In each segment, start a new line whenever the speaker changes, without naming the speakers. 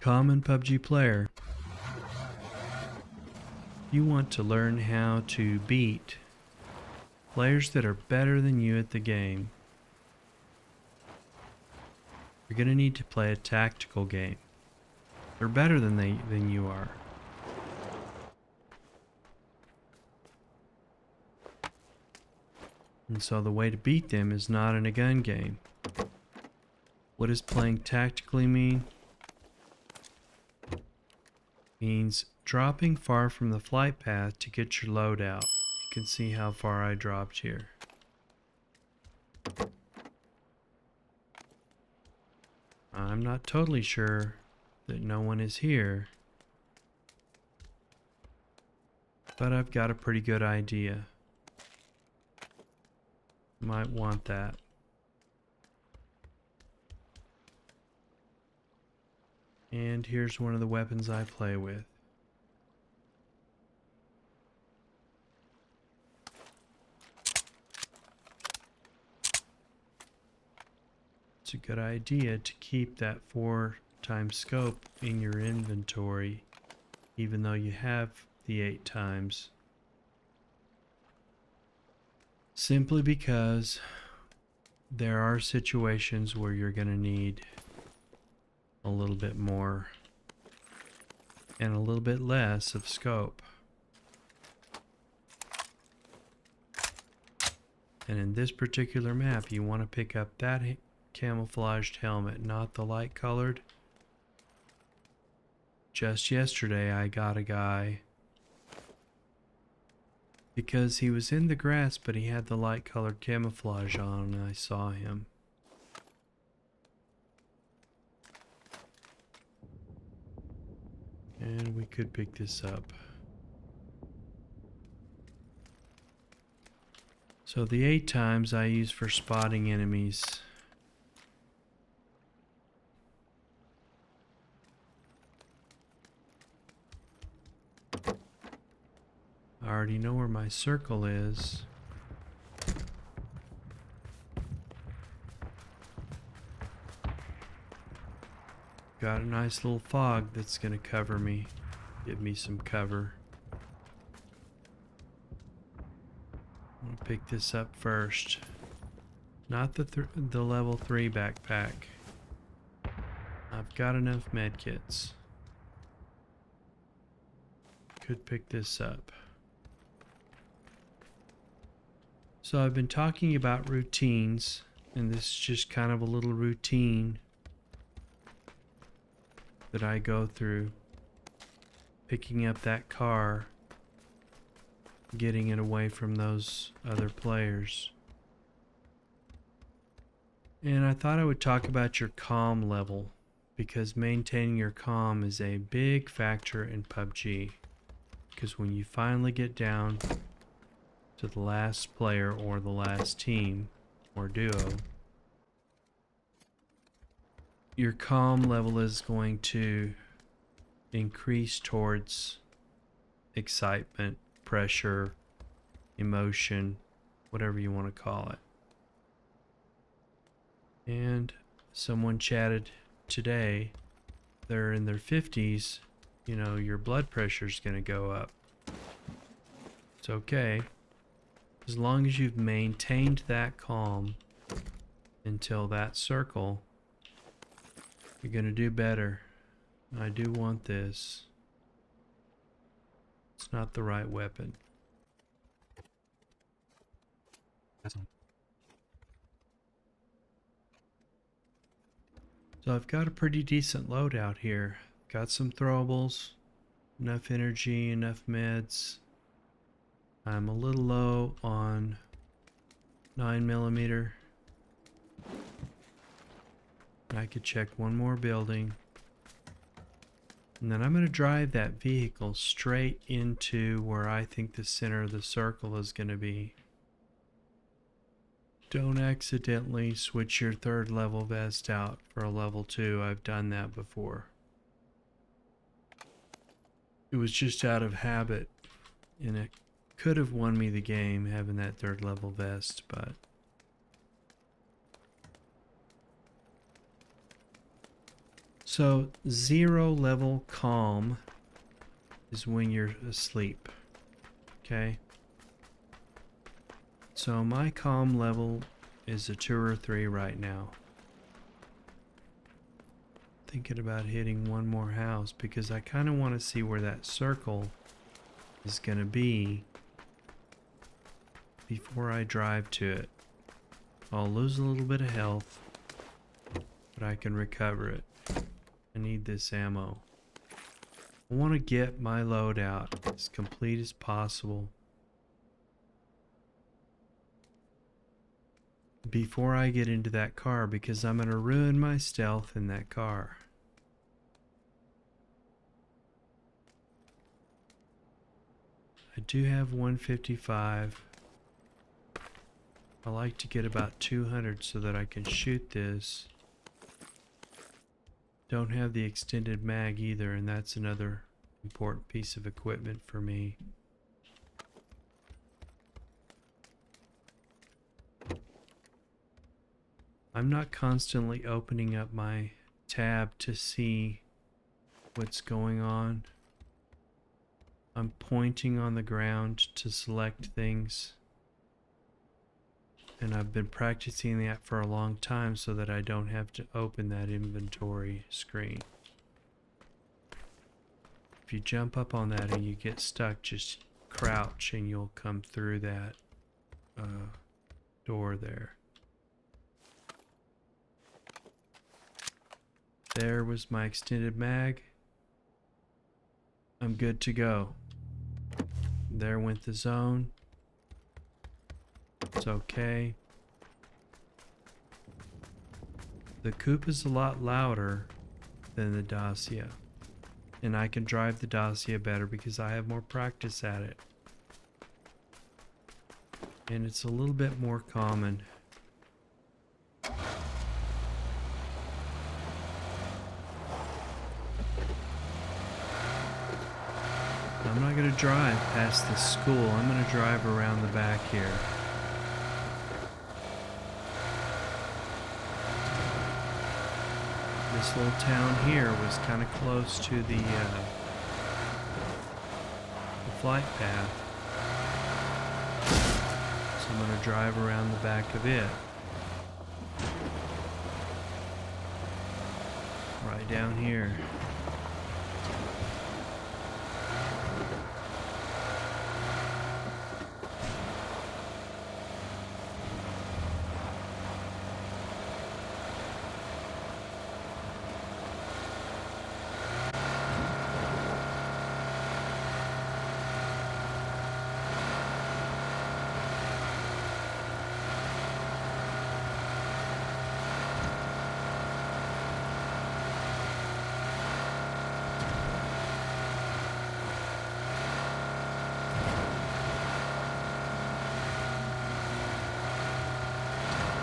Common PUBG player, you want to learn how to beat players that are better than you at the game. You're going to need to play a tactical game. They're better than you are. And so the way to beat them is not in a gun game. What does playing tactically mean? Means dropping far from the flight path to get your loadout. You can see how far I dropped here. I'm not totally sure that no one is here, but I've got a pretty good idea. Might want that. And here's one of the weapons I play with. It's a good idea to keep that 4x scope in your inventory, even though you have the 8x. Simply because there are situations where you're going to need a little bit more and a little bit less of scope. And in this particular map, you want to pick up that camouflaged helmet, not the light colored. Just yesterday I got a guy because he was in the grass, but he had the light colored camouflage on, and I saw him. And we could pick this up. So the 8x I use for spotting enemies. I already know where my circle is. Got a nice little fog that's going to cover me, give me some cover. I'm going to pick this up first. Not the level 3 backpack. I've got enough medkits. Could pick this up. So I've been talking about routines, and this is just kind of a little routine that I go through. Picking up that car, getting it away from those other players. And I thought I would talk about your comm level, because maintaining your comm is a big factor in PUBG. Because when you finally get down to the last player or the last team or duo, your comm level is going to increase towards excitement, pressure, emotion, whatever you want to call it. And someone chatted today, they're in their 50s, you know, your blood pressure's going to go up. It's okay. As long as you've maintained that calm until that circle, you're going to do better. I do want this. It's not the right weapon. That's on. So I've got a pretty decent loadout here. Got some throwables, enough energy, enough meds. I'm a little low on 9mm. I could check one more building. And then I'm going to drive that vehicle straight into where I think the center of the circle is going to be. Don't accidentally switch your 3rd level vest out for a level 2. I've done that before. It was just out of habit, and it could have won me the game having that 3rd level vest, but So 0 level calm is when you're asleep. Okay. So my calm level is a 2 or 3 right now. Thinking about hitting one more house because I kind of want to see where that circle is going to be before I drive to it. I'll lose a little bit of health, but I can recover it. I need this ammo. I want to get my loadout as complete as possible before I get into that car because I'm going to ruin my stealth in that car. I do have 155. I like to get about 200 so that I can shoot this. Don't have the extended mag either, and that's another important piece of equipment for me. I'm not constantly opening up my tab to see what's going on. I'm pointing on the ground to select things. And I've been practicing that for a long time so that I don't have to open that inventory screen. If you jump up on that and you get stuck, just crouch and you'll come through that door there. There was my extended mag. I'm good to go. There went the zone. It's okay. The Coupe is a lot louder than the Dacia. And I can drive the Dacia better because I have more practice at it. And it's a little bit more common. I'm not going to drive past the school. I'm going to drive around the back here. This little town here was kind of close to the flight path. So I'm going to drive around the back of it. Right down here.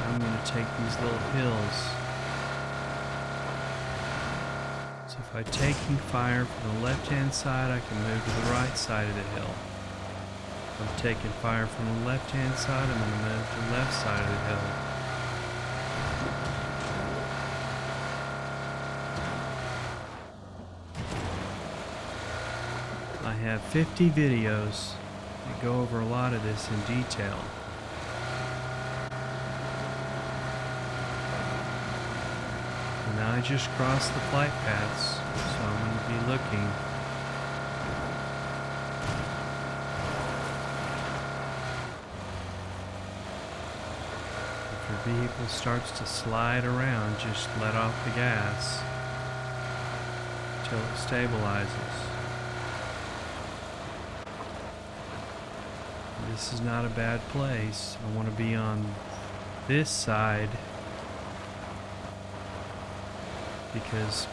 I'm going to take these little hills. So if I'm taking fire from the left-hand side, I can move to the right side of the hill. If I'm taking fire from the left-hand side, I'm going to move to the left side of the hill. I have 50 videos that go over a lot of this in detail. Now I just crossed the flight paths, so I'm going to be looking. If your vehicle starts to slide around, just let off the gas until it stabilizes. This is not a bad place. I want to be on this side because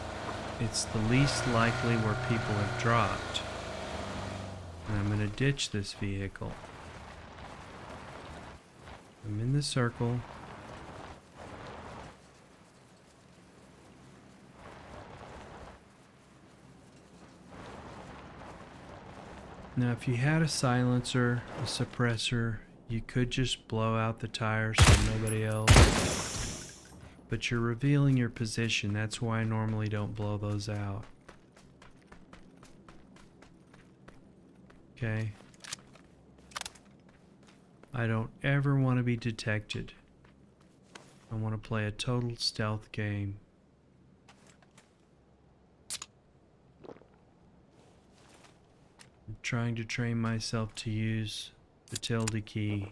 it's the least likely where people have dropped. And I'm going to ditch this vehicle. I'm in the circle. Now if you had a silencer, a suppressor, you could just blow out the tires so nobody else. but you're revealing your position. That's why I normally don't blow those out. Okay. I don't ever want to be detected. I want to play a total stealth game. I'm trying to train myself to use the tilde key.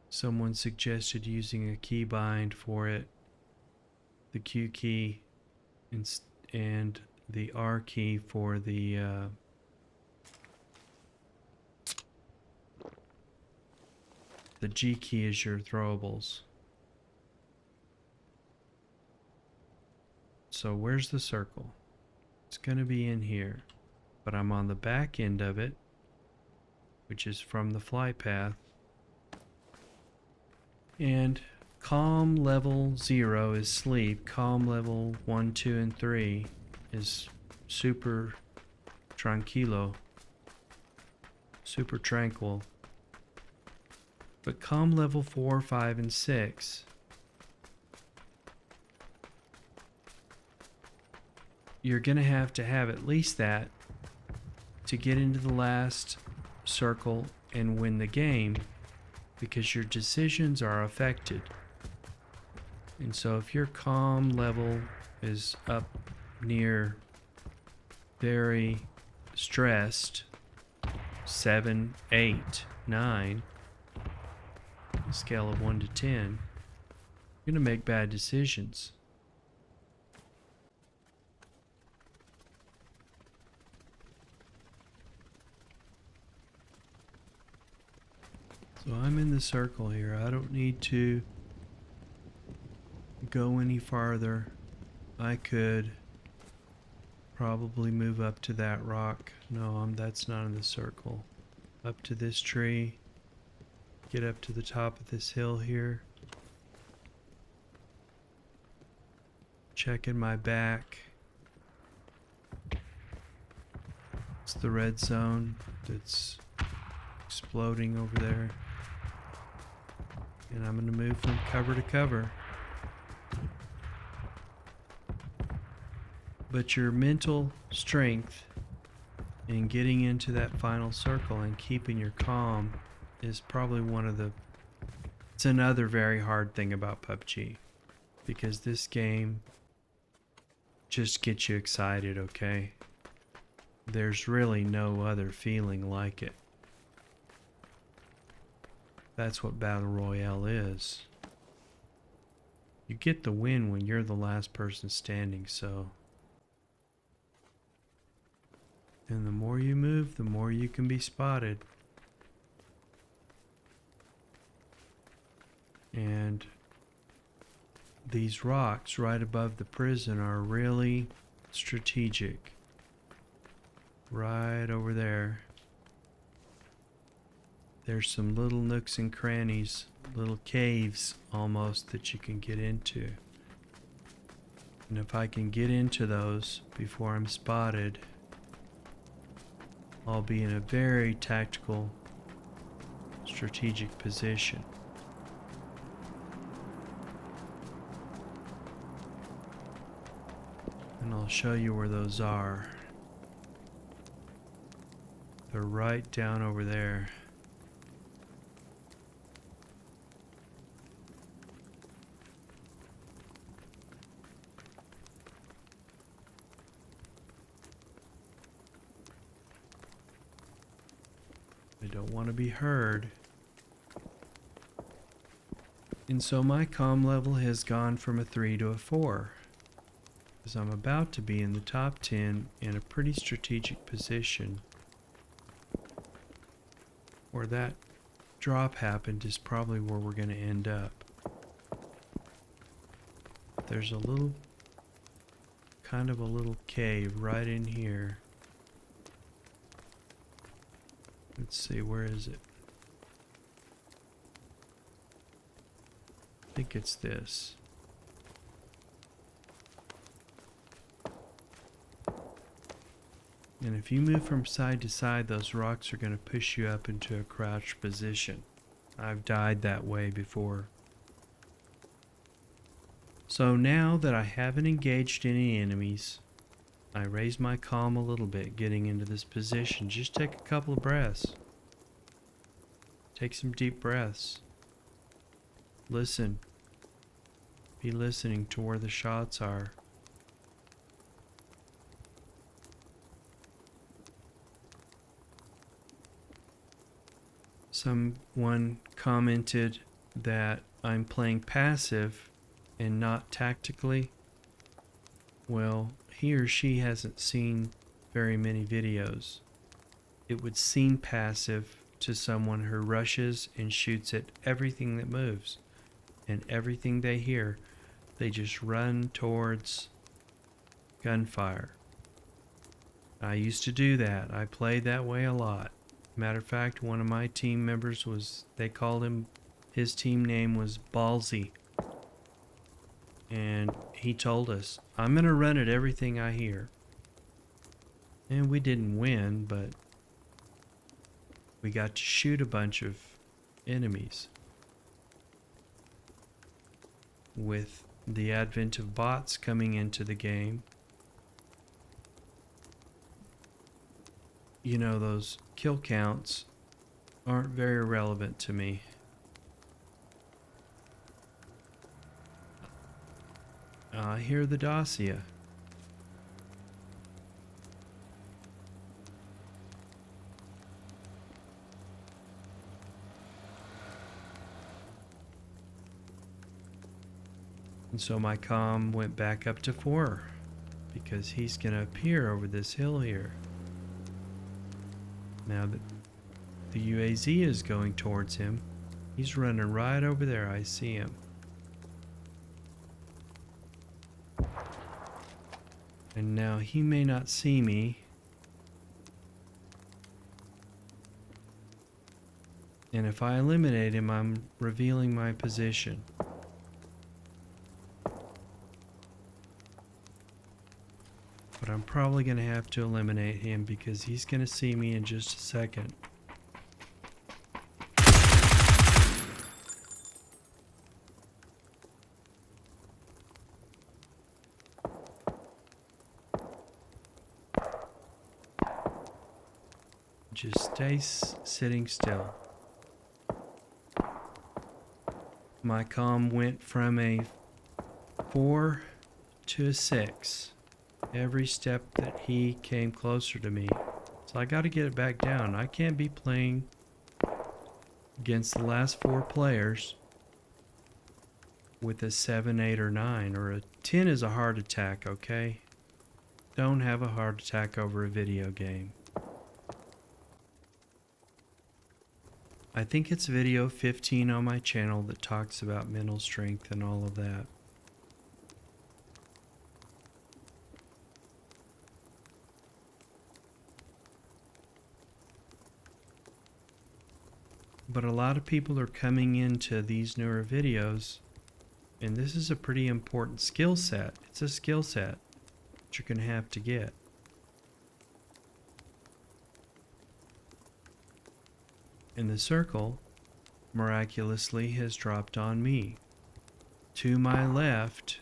Someone suggested using a keybind for it, the Q key and the R key for the G key is your throwables. So where's the circle? It's going to be in here, but I'm on the back end of it, which is from the flight path. And calm level 0 is sleep. Calm level 1, 2, and 3 is super tranquilo. Super tranquil. But calm level 4, 5, and 6, you're going to have at least that to get into the last circle and win the game, because your decisions are affected. And so if your calm level is up near very stressed, 7, 8, 9, a scale of 1 to 10, you're going to make bad decisions. So I'm in the circle here. I don't need to go any farther. I could probably move up to that rock. No, that's not in the circle. Up to this tree. Get up to the top of this hill here. Checking my back. It's the red zone that's exploding over there. And I'm going to move from cover to cover. But your mental strength in getting into that final circle and keeping your calm is probably it's another very hard thing about PUBG, because this game just gets you excited, okay? There's really no other feeling like it. That's what Battle Royale is. You get the win when you're the last person standing, so. And the more you move, the more you can be spotted. And these rocks right above the prison are really strategic. Right over there. There's some little nooks and crannies, little caves almost, that you can get into. And if I can get into those before I'm spotted, I'll be in a very tactical, strategic position. And I'll show you where those are. They're right down over there. I don't want to be heard. And so my comm level has gone from a 3 to a 4. Because I'm about to be in the top 10 in a pretty strategic position. Where that drop happened is probably where we're going to end up. There's a little, kind of a little cave right in here. Let's see, where is it? I think it's this. And if you move from side to side, those rocks are going to push you up into a crouched position. I've died that way before. So now that I haven't engaged any enemies, I raise my calm a little bit getting into this position. Just take a couple of breaths. Take some deep breaths. Listen. Be listening to where the shots are. Someone commented that I'm playing passive and not tactically. Well, he or she hasn't seen very many videos. It would seem passive to someone who rushes and shoots at everything that moves, and everything they hear, they just run towards gunfire. I used to do that. I played that way a lot. Matter of fact, one of my team members they called him, his team name was Ballsy. And he told us, I'm going to run at everything I hear. And we didn't win, but we got to shoot a bunch of enemies. With the advent of bots coming into the game, you know, those kill counts aren't very relevant to me. I hear the Dacia. And so my comm went back up to 4 because he's going to appear over this hill here. Now that the UAZ is going towards him, he's running right over there. I see him. And now he may not see me. And if I eliminate him, I'm revealing my position. But I'm probably going to have to eliminate him because he's going to see me in just a second. Just stay sitting still. My comm went from a 4 to a 6. Every step that he came closer to me. So I got to get it back down. I can't be playing against the last 4 players with a 7, 8, or 9. Or a 10 is a heart attack, okay? Don't have a heart attack over a video game. I think it's video 15 on my channel that talks about mental strength and all of that. But a lot of people are coming into these newer videos, and this is a pretty important skill set. It's a skill set that you're going to have to get. And the circle, miraculously, has dropped on me. To my left,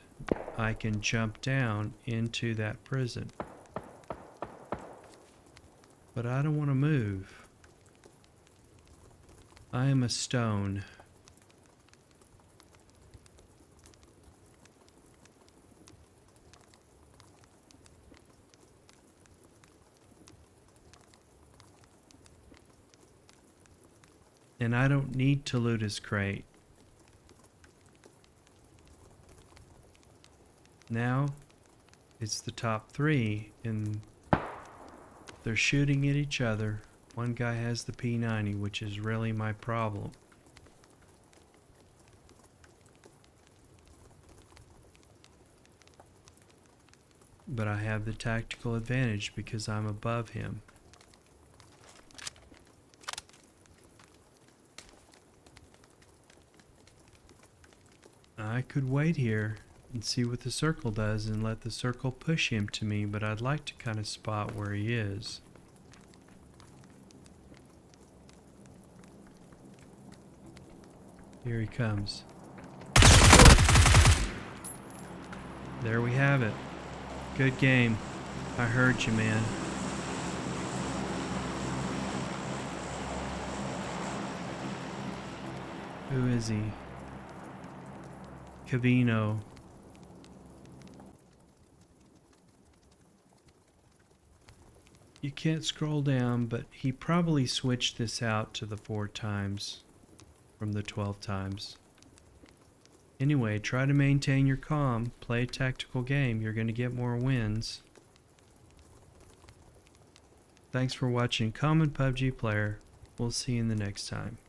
I can jump down into that prison. But I don't want to move. I am a stone. And I don't need to loot his crate. Now, it's the top 3, and they're shooting at each other. One guy has the P90, which is really my problem. But I have the tactical advantage because I'm above him. I could wait here and see what the circle does and let the circle push him to me, but I'd like to kind of spot where he is. Here he comes. there we have it. Good game. I heard you, man. Who is he? Cavino. You can't scroll down, but he probably switched this out to the 4 times from the 12 times. Anyway, try to maintain your calm, play a tactical game, you're going to get more wins. Thanks for watching Common PUBG Player. We'll see you in the next time.